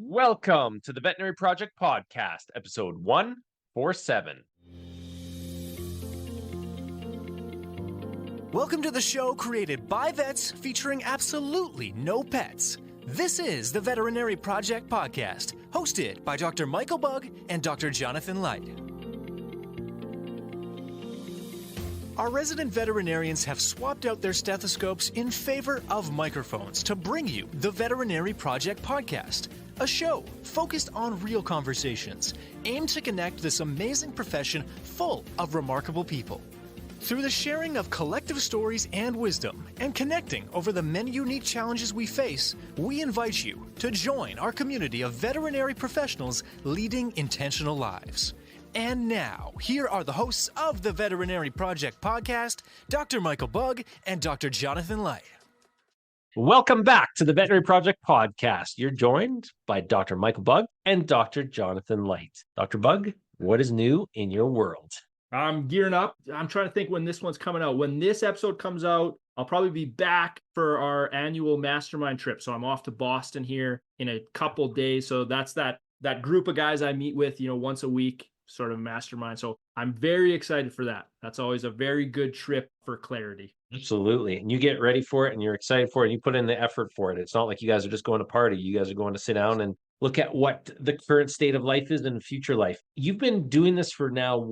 Welcome to the Veterinary Project Podcast, episode 147. Welcome to the show created by vets featuring absolutely no pets. This is the Veterinary Project Podcast, hosted by Dr. Michael Bugg and Dr. Jonathan Light. Our resident veterinarians have swapped out their stethoscopes in favor of microphones to bring you the Veterinary Project Podcast, a show focused on real conversations, aimed to connect this amazing profession full of remarkable people. Through the sharing of collective stories and wisdom, and connecting over the many unique challenges we face, we invite you to join our community of veterinary professionals leading intentional lives. And now, here are the hosts of the Veterinary Project Podcast, Dr. Michael Bugg and Dr. Jonathan Light. Welcome back to the Veterinary Project Podcast. You're joined by Dr. Michael Bugg and Dr. Jonathan Light. Dr. Bugg, what is new in your world? I'm gearing up. I'm trying to think when this one's coming out. When this episode comes out, I'll probably be back for our annual mastermind trip. So I'm off to Boston here in a couple days. So that's that group of guys I meet with, once a week, sort of mastermind. So I'm very excited for that. That's always a very good trip for clarity. Absolutely. And you get ready for it and you're excited for it and you put in the effort for it. It's not like you guys are just going to party. You guys are going to sit down and look at what the current state of life is and future life. You've been doing this for now,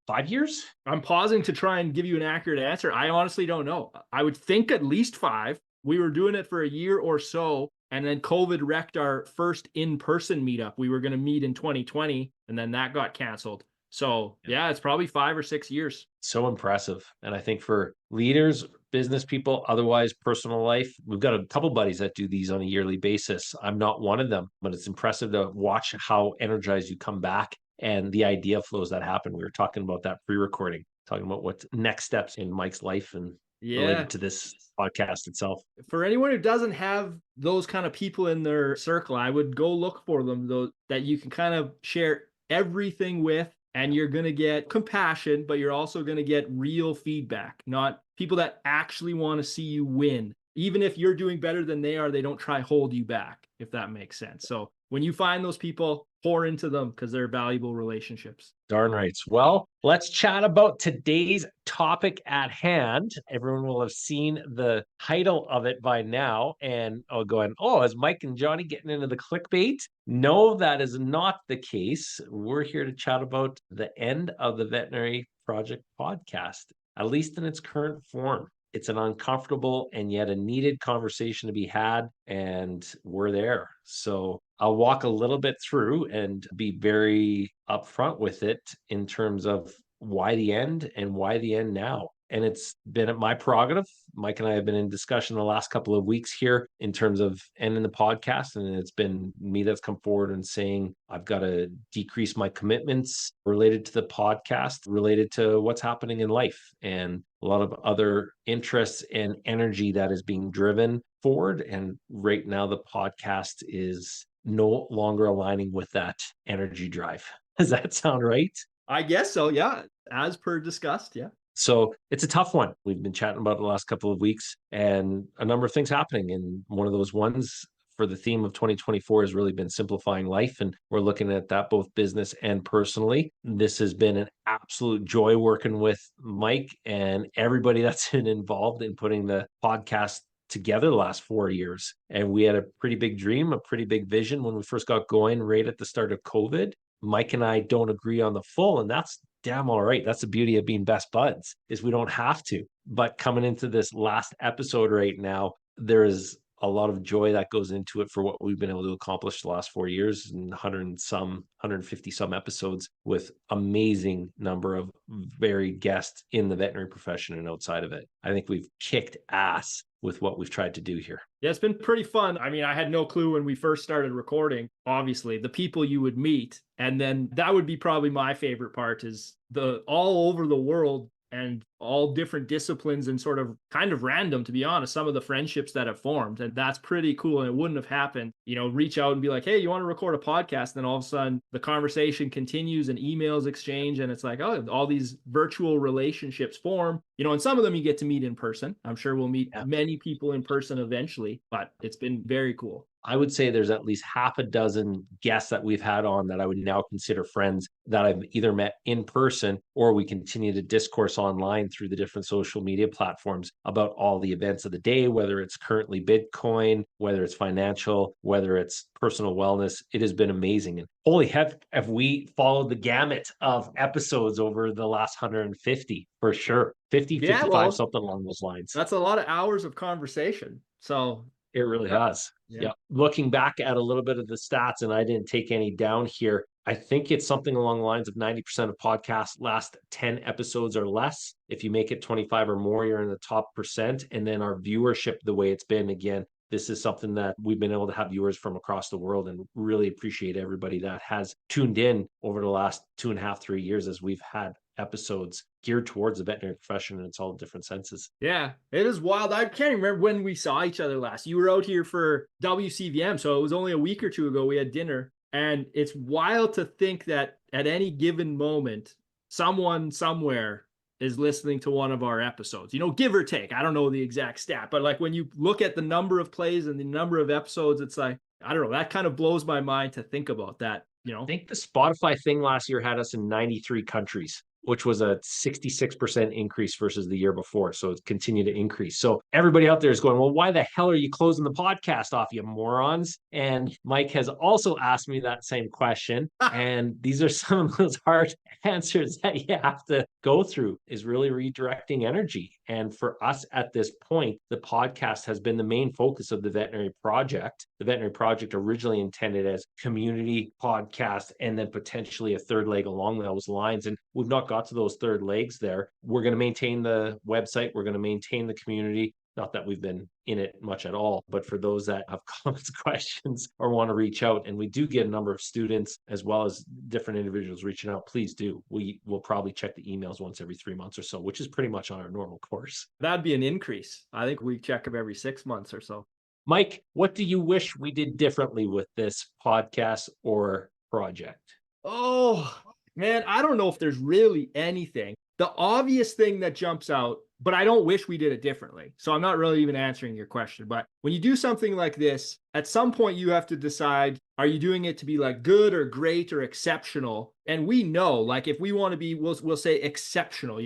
5 years? I'm pausing to try and give you an accurate answer. I honestly don't know. I would think at least 5. We were doing it for a year or so. And then COVID wrecked our first in-person meetup. We were going to meet in 2020 and then that got canceled. So yeah, it's probably 5 or 6 years. So impressive. And I think for leaders, business people, otherwise personal life, we've got a couple buddies that do these on a yearly basis. I'm not one of them, but it's impressive to watch how energized you come back and the idea flows that happen. We were talking about that pre-recording, talking about what next steps in Mike's life and related to this podcast itself. For anyone who doesn't have those kind of people in their circle, I would go look for them, though, that you can kind of share everything with. And you're going to get compassion, but you're also going to get real feedback, not people that actually want to see you win. Even if you're doing better than they are, they don't try to hold you back, if that makes sense. So when you find those people, pour into them because they're valuable relationships. Darn right. Well, let's chat about today's topic at hand. Everyone will have seen the title of it by now and going, is Mike and Johnny getting into the clickbait? No, that is not the case. We're here to chat about the end of the Veterinary Project Podcast, at least in its current form. It's an uncomfortable and yet a needed conversation to be had, and we're there. So I'll walk a little bit through and be very upfront with it in terms of why the end and why the end now. And it's been my prerogative. Mike and I have been in discussion the last couple of weeks here in terms of ending the podcast. And it's been me that's come forward and saying, I've got to decrease my commitments related to the podcast, related to what's happening in life and a lot of other interests and energy that is being driven forward. And right now the podcast is no longer aligning with that energy drive. Does that sound right? I guess so. Yeah. As per discussed. Yeah. So it's a tough one. We've been chatting about it the last couple of weeks and a number of things happening. And one of those ones for the theme of 2024 has really been simplifying life. And we're looking at that both business and personally. This has been an absolute joy working with Mike and everybody that's been involved in putting the podcast together the last 4 years. And we had a pretty big dream, a pretty big vision when we first got going right at the start of COVID. Mike and I don't agree on the full, and that's damn all right. That's the beauty of being best buds, is we don't have to. But coming into this last episode right now, there is a lot of joy that goes into it for what we've been able to accomplish the last 4 years and 150 some episodes with amazing number of varied guests in the veterinary profession and outside of it. I think we've kicked ass with what we've tried to do here. Yeah, it's been pretty fun. I mean, I had no clue when we first started recording, obviously, the people you would meet. And then that would be probably my favorite part is the all over the world and all different disciplines and sort of kind of random, to be honest, some of the friendships that have formed. And that's pretty cool. And it wouldn't have happened, reach out and be like, hey, you want to record a podcast? And then all of a sudden the conversation continues and emails exchange. And it's like, oh, all these virtual relationships form, and some of them you get to meet in person. I'm sure we'll meet many people in person eventually, but it's been very cool. I would say there's at least half a dozen guests that we've had on that I would now consider friends that I've either met in person or we continue to discourse online through the different social media platforms about all the events of the day, whether it's currently Bitcoin, whether it's financial, whether it's personal wellness. It has been amazing. And holy heck, have we followed the gamut of episodes over the last 150 for sure. 50, Yeah, 55, well, something along those lines. that's a lot of hours of conversation. So It really yeah, has. yeah. Yeah. Looking back at a little bit of the stats, and I didn't take any down here, I think it's something along the lines of 90% of podcasts last 10 episodes or less. If you make it 25 or more, you're in the top percent. And then our viewership, the way it's been, again, this is something that we've been able to have viewers from across the world, and really appreciate everybody that has tuned in over the last 2.5, 3 years as we've had episodes geared towards the veterinary profession in its all different senses. Yeah, it is wild. I can't remember when we saw each other last. You were out here for WCVM, so it was only a week or two ago. We had dinner, and it's wild to think that at any given moment, someone somewhere is listening to one of our episodes, give or take. I don't know the exact stat, but like when you look at the number of plays and the number of episodes, it's like, I don't know, that kind of blows my mind to think about that. I think the Spotify thing last year had us in 93 countries, which was a 66% increase versus the year before. So it's continued to increase. So everybody out there is going, well, why the hell are you closing the podcast off, you morons? And Mike has also asked me that same question. And these are some of those hard answers that you have to go through, is really redirecting energy. And for us at this point, the podcast has been the main focus of the Veterinary Project. The Veterinary Project originally intended as community podcast and then potentially a third leg along those lines. And we've not got to those third legs there. We're going to maintain the website. We're going to maintain the community. Not that we've been in it much at all, but for those that have comments, questions, or want to reach out, and we do get a number of students as well as different individuals reaching out, please do. We will probably check the emails once every 3 months or so, which is pretty much on our normal course. That'd be an increase. I think we check them every 6 months or so. Mike, what do you wish we did differently with this podcast or project? Oh, man, I don't know if there's really anything. The obvious thing that jumps out, but I don't wish we did it differently. So I'm not really even answering your question. But when you do something like this, at some point you have to decide, are you doing it to be like good or great or exceptional? And we know, like, if we want to be, we'll say exceptional.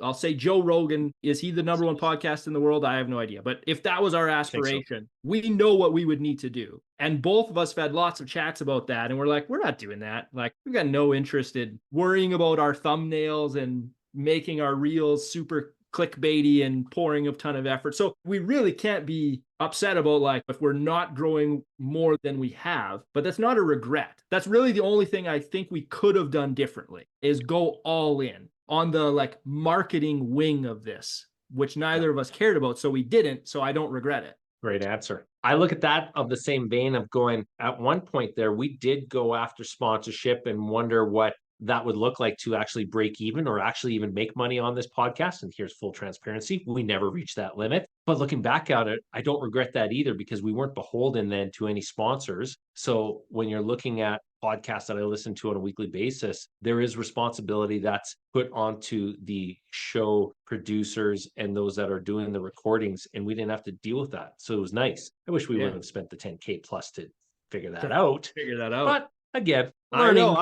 I'll say Joe Rogan, is he the number one podcast in the world? I have no idea. But if that was our aspiration, we know what we would need to do. And both of us have had lots of chats about that. And we're like, we're not doing that. Like, we've got no interest in worrying about our thumbnails and making our reels super clickbaity and pouring a ton of effort. So we really can't be upset about, like, if we're not growing more than we have, but that's not a regret. That's really the only thing I think we could have done differently, is go all in on the like marketing wing of this, which neither of us cared about. So we didn't. So I don't regret it. Great answer. I look at that of the same vein of going, at one point there, we did go after sponsorship and wonder what that would look like to actually break even or actually even make money on this podcast. And here's full transparency. We never reached that limit. But looking back at it, I don't regret that either, because we weren't beholden then to any sponsors. So when you're looking at podcasts that I listen to on a weekly basis, there is responsibility that's put onto the show producers and those that are doing the recordings. And we didn't have to deal with that. So it was nice. I wish we would have spent the 10K plus to figure that out. But again, learning.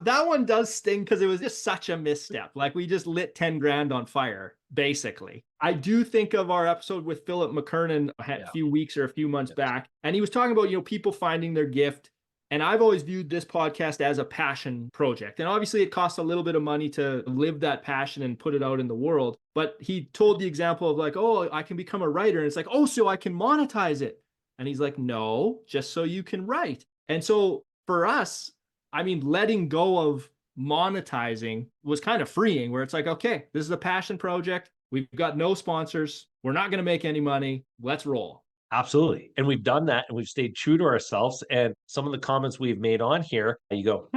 That one does sting because it was just such a misstep. Like, we just lit 10 grand on fire, basically. I do think of our episode with Philip McKernan a few weeks or a few months back, and he was talking about, people finding their gift. And I've always viewed this podcast as a passion project. And obviously it costs a little bit of money to live that passion and put it out in the world. But he told the example of like, oh, I can become a writer. And it's like, oh, so I can monetize it. And he's like, no, just so you can write. And so for us, I mean, letting go of monetizing was kind of freeing, where it's like, okay, this is a passion project. We've got no sponsors. We're not going to make any money. Let's roll. Absolutely. And we've done that, and we've stayed true to ourselves. And some of the comments we've made on here, you go,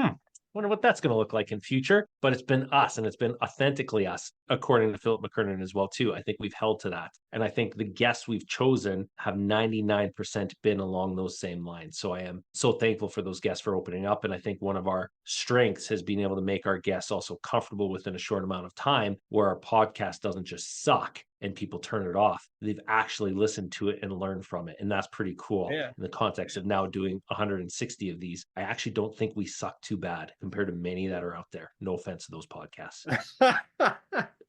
wonder what that's going to look like in future. But it's been us, and it's been authentically us, according to Philip McKernan as well, too. I think we've held to that. And I think the guests we've chosen have 99% been along those same lines. So I am so thankful for those guests for opening up. And I think one of our strengths has been able to make our guests also comfortable within a short amount of time, where our podcast doesn't just suck. and people turn it off, they've actually listened to it and learned from it. And that's pretty cool Yeah. in the context of now doing 160 of these. I actually don't think we suck too bad compared to many that are out there. No offense to those podcasts.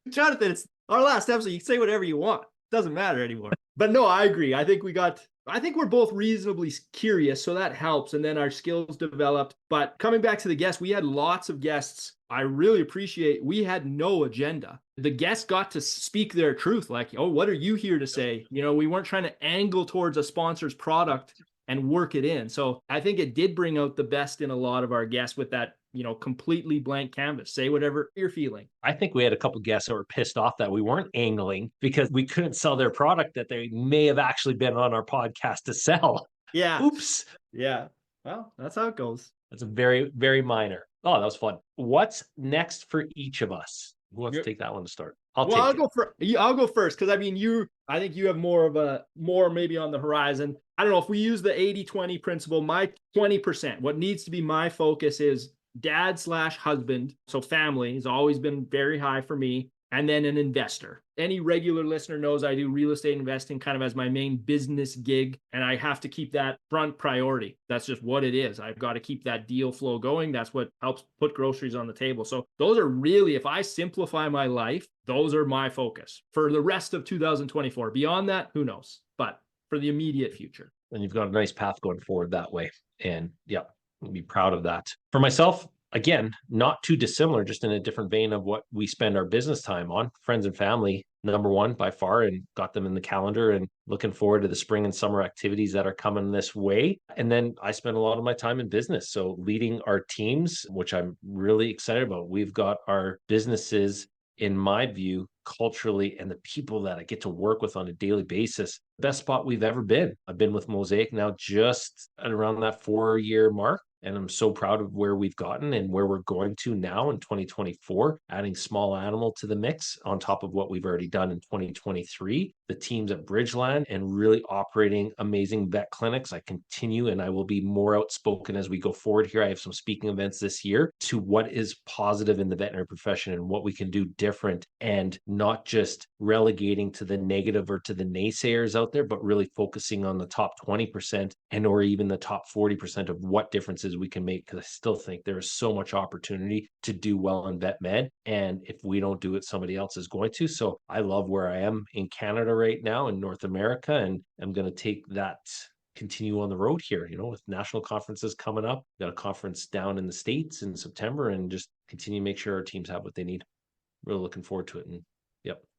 Jonathan, it's our last episode. You can say whatever you want. Doesn't matter anymore. But no, I agree. I think we're both reasonably curious, so that helps. And then our skills developed. But coming back to the guests, we had lots of guests. I really appreciate, we had no agenda. The guests got to speak their truth. Like, oh, what are you here to say? We weren't trying to angle towards a sponsor's product and work it in. So I think it did bring out the best in a lot of our guests with that, completely blank canvas. Say whatever you're feeling. I think we had a couple of guests that were pissed off that we weren't angling because we couldn't sell their product that they may have actually been on our podcast to sell. Yeah. Oops. Yeah. Well, that's how it goes. That's a very, very minor. Oh, that was fun. What's next for each of us? Who wants to take that one to start? I'll go first because I think you have more maybe on the horizon. I don't know if we use the 80-20 principle. My 20%, what needs to be my focus is dad/husband. So family has always been very high for me. And then an investor. Any regular listener knows I do real estate investing kind of as my main business gig, and I have to keep that front priority. That's just what it is. I've got to keep that deal flow going. That's what helps put groceries on the table. So those are really, if I simplify my life, those are my focus for the rest of 2024. Beyond that, who knows? But for the immediate future. And you've got a nice path going forward that way. And yeah, I'll be proud of that. For myself, again, not too dissimilar, just in a different vein of what we spend our business time on. Friends and family, number one by far, and got them in the calendar and looking forward to the spring and summer activities that are coming this way. And then I spend a lot of my time in business. So leading our teams, which I'm really excited about. We've got our businesses, in my view, culturally, and the people that I get to work with on a daily basis, best spot we've ever been. I've been with Mosaic now just at around that 4-year mark. And I'm so proud of where we've gotten and where we're going to now in 2024, adding small animal to the mix on top of what we've already done in 2023. The teams at Bridgeland and really operating amazing vet clinics. I continue and I will be more outspoken as we go forward here. I have some speaking events this year to what is positive in the veterinary profession and what we can do different, and not just relegating to the negative or to the naysayers out there, but really focusing on the top 20% and or even the top 40% of what differences we can make, because I still think there is so much opportunity to do well in vet med, and if we don't do it, somebody else is going to. So I love where I am in Canada right now, in North America, and I'm going to take that, continue on the road here, with national conferences coming up. Got a conference down in the States in September, and just continue to make sure our teams have what they need. Really looking forward to it. And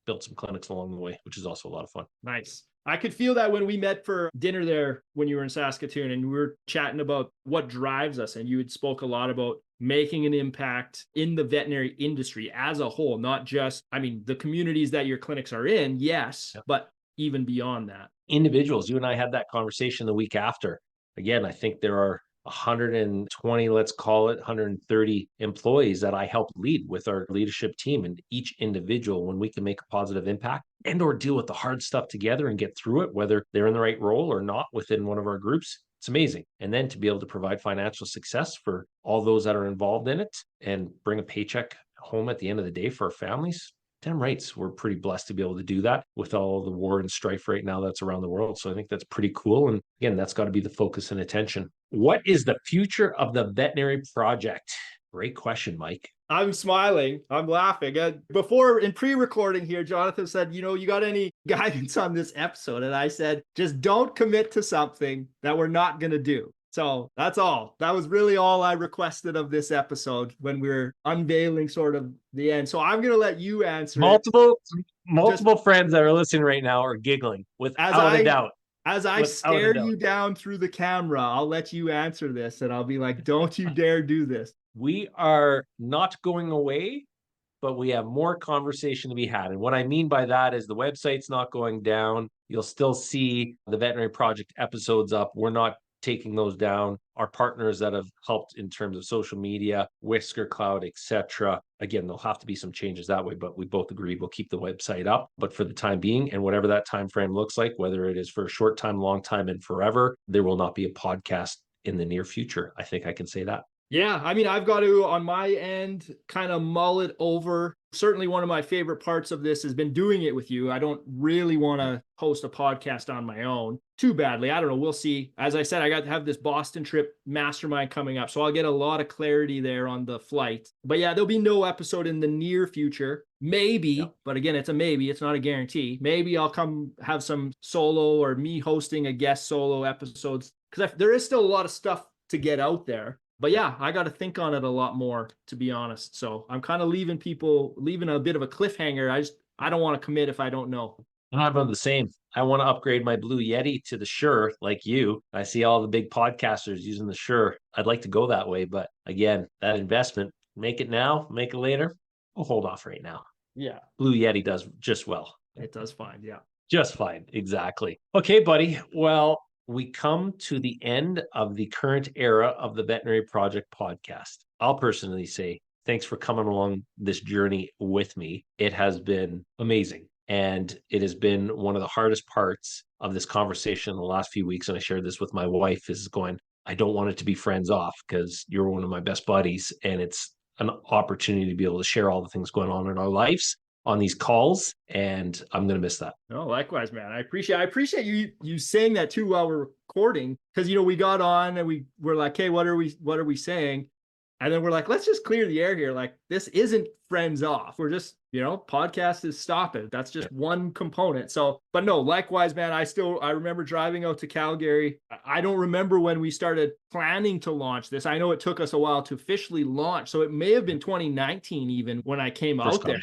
built some clinics along the way, which is also a lot of fun. Nice. I could feel that when we met for dinner there when you were in Saskatoon, and we were chatting about what drives us. And you had spoke a lot about making an impact in the veterinary industry as a whole, not just, the communities that your clinics are in, yes, but even beyond that. Individuals, you and I had that conversation the week after. Again, I think there are 120, let's call it 130 employees that I help lead with our leadership team, and each individual, when we can make a positive impact and or deal with the hard stuff together and get through it, whether they're in the right role or not within one of our groups, it's amazing. And then to be able to provide financial success for all those that are involved in it and bring a paycheck home at the end of the day for our families. Damn rights, we're pretty blessed to be able to do that with all the war and strife right now that's around the world. So I think that's pretty cool. And again, that's got to be the focus and attention. What is the future of the veterinary project? Great question, Mike. I'm smiling. I'm laughing. Before, in pre-recording here, Jonathan said, you got any guidance on this episode? And I said, just don't commit to something that we're not going to do. So that's all. That was really all I requested of this episode when we were unveiling sort of the end. So I'm going to let you answer. Multiple friends that are listening right now are giggling without a doubt. As I stare you down through the camera, I'll let you answer this, and I'll be like, don't you dare do this. We are not going away, but we have more conversation to be had. And what I mean by that is the website's not going down. You'll still see the Veterinary Project episodes up. We're not taking those down. Our partners that have helped in terms of social media, Whisker Cloud, etc. Again, there'll have to be some changes that way, but we both agreed we'll keep the website up. But for the time being, and whatever that time frame looks like, whether it is for a short time, long time, and forever, there will not be a podcast in the near future. I think I can say that. Yeah, I mean, I've got to, on my end, kind of mull it over. Certainly one of my favorite parts of this has been doing it with you. I don't really want to host a podcast on my own too badly. I don't know. We'll see. As I said, I got to have this Boston trip mastermind coming up. So I'll get a lot of clarity there on the flight. But yeah, there'll be no episode in the near future. Maybe, but again, it's a maybe. It's not a guarantee. Maybe I'll come have some solo or me hosting a guest solo episodes because there is still a lot of stuff to get out there. But yeah, I got to think on it a lot more, to be honest. So I'm kind of leaving a bit of a cliffhanger. I don't want to commit if I don't know. I'm on the same. I want to upgrade my Blue Yeti to the Shure like you. I see all the big podcasters using the Shure. I'd like to go that way. But again, that investment, make it now, make it later. We'll hold off right now. Yeah. Blue Yeti does just well. It does fine. Yeah. Just fine. Exactly. Okay, buddy. Well, we come to the end of the current era of the Veterinary Project podcast. I'll personally say thanks for coming along this journey with me. It has been amazing. And it has been one of the hardest parts of this conversation in the last few weeks. And I shared this with my wife, is going, I don't want it to be friends off because you're one of my best buddies. And it's an opportunity to be able to share all the things going on in our lives on these calls, and I'm gonna miss that. No, likewise, man. I appreciate you saying that too while we're recording, because we got on and we're like, hey, what are we saying? And then we're like, let's just clear the air here. Like, this isn't friends off. We're just, podcast is stopping. That's just one component. So, but no, likewise, man, I remember driving out to Calgary. I don't remember when we started planning to launch this. I know it took us a while to officially launch. So it may have been 2019 even when I came out there.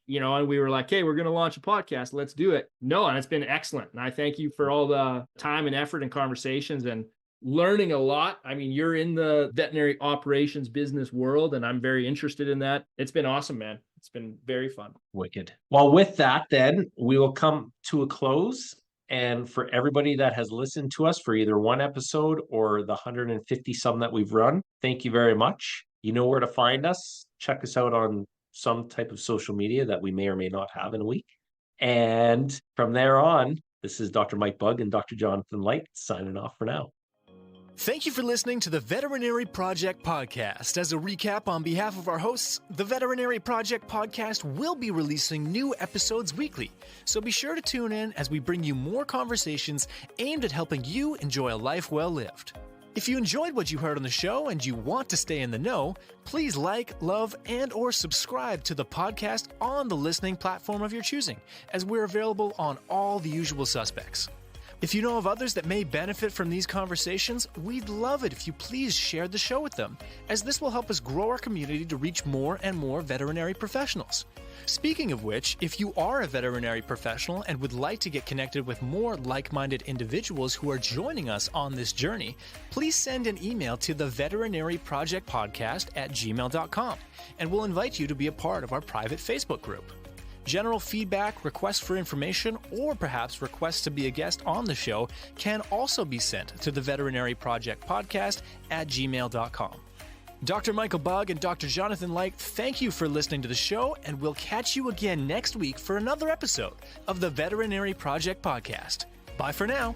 And we were like, hey, we're going to launch a podcast. Let's do it. No, and it's been excellent. And I thank you for all the time and effort and conversations and learning a lot. I mean, you're in the veterinary operations business world, and I'm very interested in that. It's been awesome, man. It's been very fun. Wicked. Well, with that, then we will come to a close. And for everybody that has listened to us for either one episode or the 150 some that we've run, thank you very much. You know where to find us. Check us out on some type of social media that we may or may not have in a week. And from there on, this is Dr. Mike Bugg and Dr. Jonathan Light signing off for now. Thank you for listening to the Veterinary Project Podcast. As a recap on behalf of our hosts, the Veterinary Project Podcast will be releasing new episodes weekly, so be sure to tune in as we bring you more conversations aimed at helping you enjoy a life well lived. If you enjoyed what you heard on the show and you want to stay in the know, please like, love, and or subscribe to the podcast on the listening platform of your choosing, as we're available on all the usual suspects. If you know of others that may benefit from these conversations, we'd love it if you please share the show with them, as this will help us grow our community to reach more and more veterinary professionals. Speaking of which, if you are a veterinary professional and would like to get connected with more like-minded individuals who are joining us on this journey, please send an email to the veterinaryprojectpodcast@gmail.com, and we'll invite you to be a part of our private Facebook group. General feedback, requests for information, or perhaps requests to be a guest on the show can also be sent to the Veterinary Project Podcast @gmail.com. Dr. Michael Bugg and Dr. Jonathan Light, thank you for listening to the show, and we'll catch you again next week for another episode of the Veterinary Project Podcast. Bye for now.